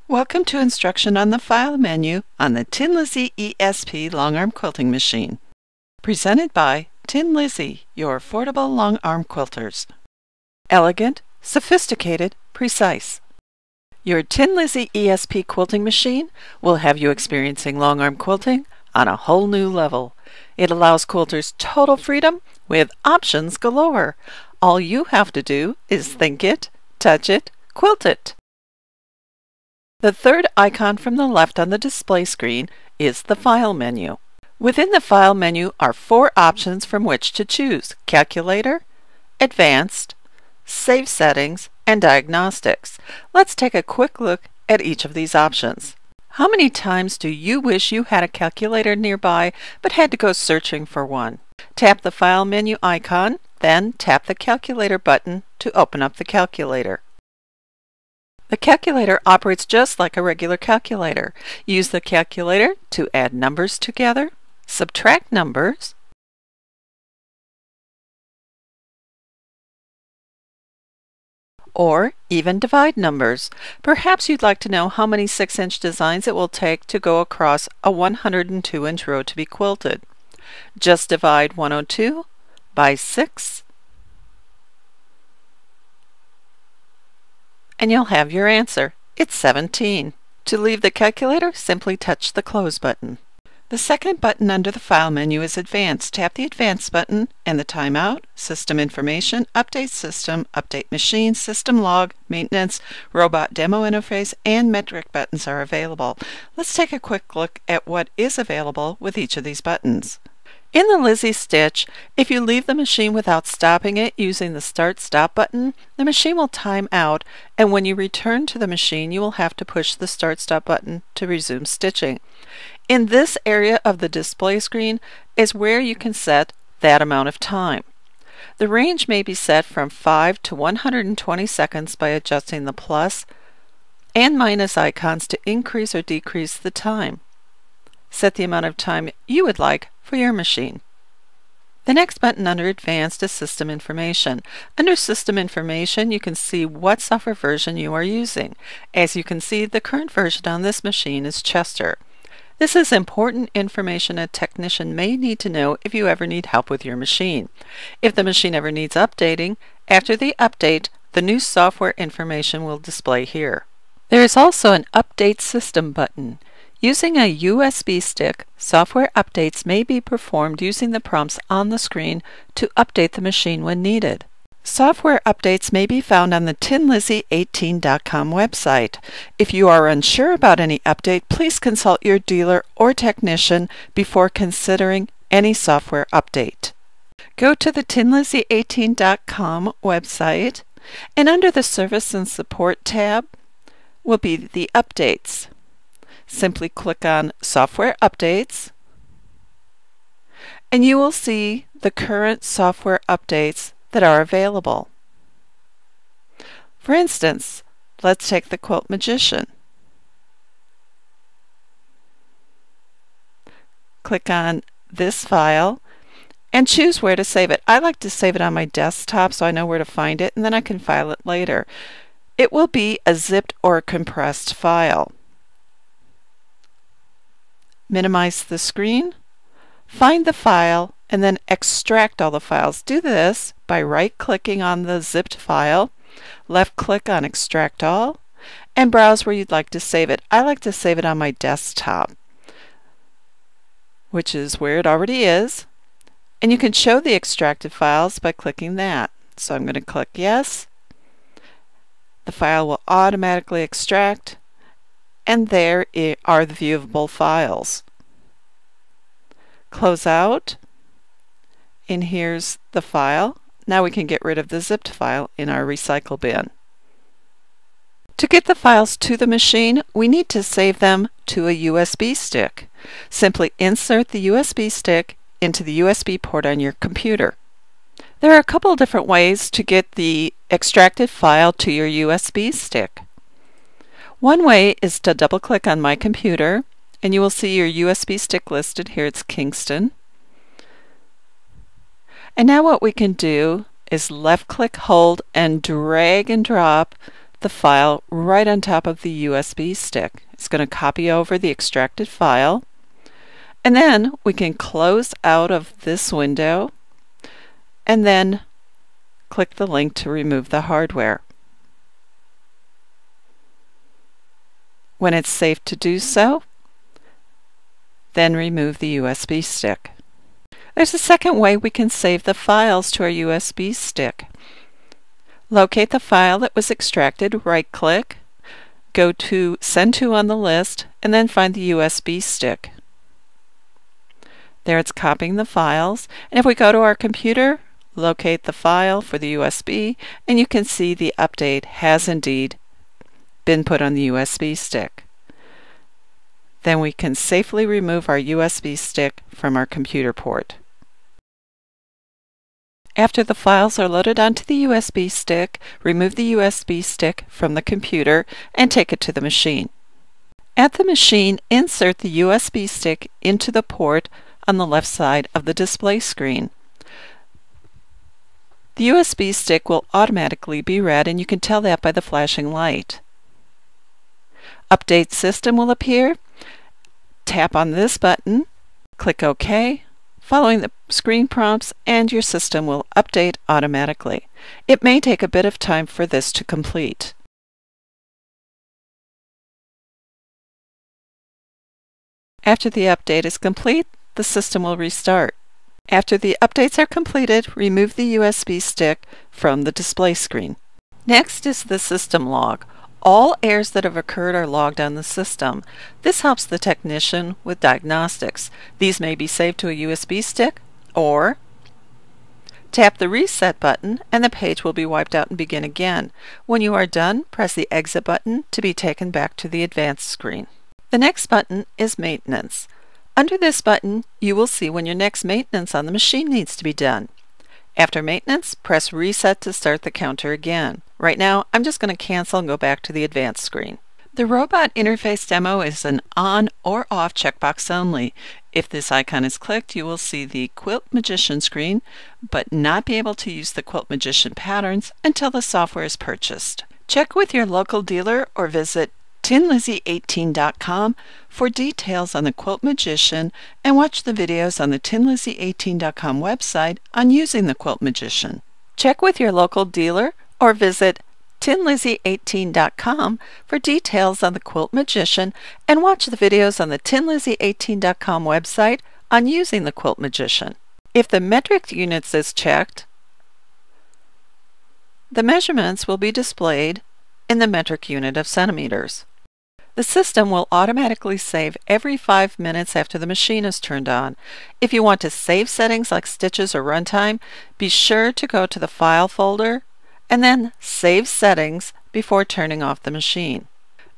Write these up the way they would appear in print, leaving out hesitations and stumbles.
Welcome to instruction on the File menu on the Tin Lizzie ESP Long-Arm Quilting Machine. Presented by Tin Lizzie, your affordable long-arm quilters. Elegant, sophisticated, precise. Your Tin Lizzie ESP quilting machine will have you experiencing long-arm quilting on a whole new level. It allows quilters total freedom with options galore. All you have to do is think it, touch it, quilt it. The third icon from the left on the display screen is the File menu. Within the File menu are 4 options from which to choose: Calculator, Advanced, Save Settings, and Diagnostics. Let's take a quick look at each of these options. How many times do you wish you had a calculator nearby but had to go searching for one? Tap the File menu icon, then tap the Calculator button to open up the calculator. The calculator operates just like a regular calculator. Use the calculator to add numbers together, subtract numbers, or even divide numbers. Perhaps you'd like to know how many 6-inch designs it will take to go across a 102-inch row to be quilted. Just divide 102 by 6, and you'll have your answer. It's 17. To leave the calculator, simply touch the Close button. The second button under the File menu is Advanced. Tap the Advanced button and the Timeout, System Information, Update System, Update Machine, System Log, Maintenance, Robot Demo Interface, and Metric buttons are available. Let's take a quick look at what is available with each of these buttons. In the Lizzie stitch, if you leave the machine without stopping it using the Start-Stop button, the machine will time out, and when you return to the machine, you will have to push the Start-Stop button to resume stitching. In this area of the display screen is where you can set that amount of time. The range may be set from 5 to 120 seconds by adjusting the plus and minus icons to increase or decrease the time. Set the amount of time you would like for your machine. The next button under Advanced is System Information. Under System Information, you can see what software version you are using. As you can see, the current version on this machine is Chester. This is important information a technician may need to know if you ever need help with your machine. If the machine ever needs updating, after the update, the new software information will display here. There is also an Update System button. Using a USB stick, software updates may be performed using the prompts on the screen to update the machine when needed. Software updates may be found on the tinlizzie18.com website. If you are unsure about any update, please consult your dealer or technician before considering any software update. Go to the tinlizzie18.com website, and under the Service and Support tab will be the Updates. Simply click on Software Updates, and you will see the current software updates that are available. For instance, let's take the Quilt Magician. Click on this file and choose where to save it. I like to save it on my desktop so I know where to find it, and then I can file it later. It will be a zipped or compressed file. Minimize the screen, find the file, and then extract all the files. Do this by right-clicking on the zipped file, left-click on Extract All, and browse where you'd like to save it. I like to save it on my desktop, which is where it already is. And you can show the extracted files by clicking that. So I'm going to click Yes. The file will automatically extract, and there are the viewable files. Close out, and here's the file. Now we can get rid of the zipped file in our recycle bin. To get the files to the machine, we need to save them to a USB stick. Simply insert the USB stick into the USB port on your computer. There are a couple different ways to get the extracted file to your USB stick. One way is to double-click on My Computer, and you will see your USB stick listed. Here it's Kingston. And now what we can do is left-click, hold, and drag and drop the file right on top of the USB stick. It's going to copy over the extracted file, and then we can close out of this window and then click the link to remove the hardware. When it's safe to do so, then remove the USB stick. There's a second way we can save the files to our USB stick. Locate the file that was extracted, right-click, go to Send to on the list, and then find the USB stick. There it's copying the files, and if we go to our computer, locate the file for the USB, and you can see the update has indeed been put on the USB stick. Then we can safely remove our USB stick from our computer port. After the files are loaded onto the USB stick, remove the USB stick from the computer and take it to the machine. At the machine, insert the USB stick into the port on the left side of the display screen. The USB stick will automatically be read, and you can tell that by the flashing light. Update System will appear. Tap on this button, click OK, following the screen prompts, and your system will update automatically. It may take a bit of time for this to complete. After the update is complete, the system will restart. After the updates are completed, remove the USB stick from the display screen. Next is the system log. All errors that have occurred are logged on the system. This helps the technician with diagnostics. These may be saved to a USB stick, or tap the reset button and the page will be wiped out and begin again. When you are done, press the exit button to be taken back to the advanced screen. The next button is maintenance. Under this button, you will see when your next maintenance on the machine needs to be done. After maintenance, press reset to start the counter again. Right now, I'm just going to cancel and go back to the advanced screen. The robot interface demo is an on or off checkbox only. If this icon is clicked, you will see the Quilt Magician screen, but not be able to use the Quilt Magician patterns until the software is purchased. Check with your local dealer or visit tinlizzie18.com for details on the Quilt Magician, and watch the videos on the tinlizzie18.com website on using the Quilt Magician. Check with your local dealer or visit tinlizzie18.com for details on the Quilt Magician, and watch the videos on the tinlizzie18.com website on using the Quilt Magician. If the metric units is checked, the measurements will be displayed in the metric unit of centimeters. The system will automatically save every 5 minutes after the machine is turned on. If you want to save settings like stitches or runtime, be sure to go to the File folder and then Save Settings before turning off the machine.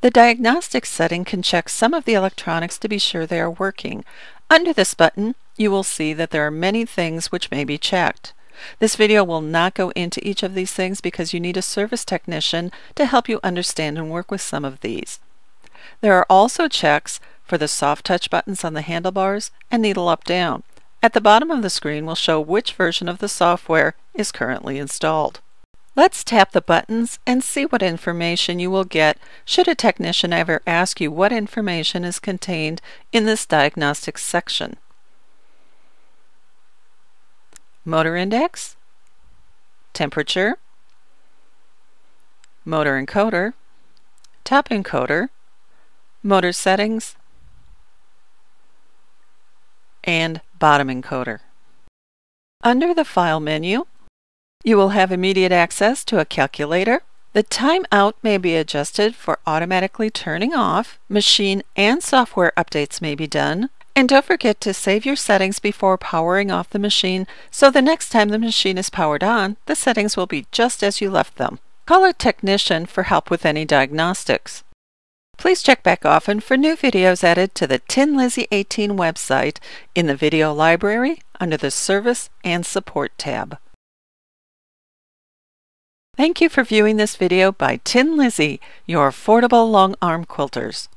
The Diagnostics setting can check some of the electronics to be sure they are working. Under this button, you will see that there are many things which may be checked. This video will not go into each of these things because you need a service technician to help you understand and work with some of these. There are also checks for the soft touch buttons on the handlebars and needle up-down. At the bottom of the screen will show which version of the software is currently installed. Let's tap the buttons and see what information you will get should a technician ever ask you what information is contained in this diagnostics section. Motor index, temperature, motor encoder, top encoder, motor settings, and bottom encoder. Under the File menu, you will have immediate access to a calculator. The timeout may be adjusted for automatically turning off. Machine and software updates may be done. And don't forget to save your settings before powering off the machine, so the next time the machine is powered on, the settings will be just as you left them. Call a technician for help with any diagnostics. Please check back often for new videos added to the TinLizzie18 website in the Video Library under the Service and Support tab. Thank you for viewing this video by Tin Lizzie, your affordable long arm quilters.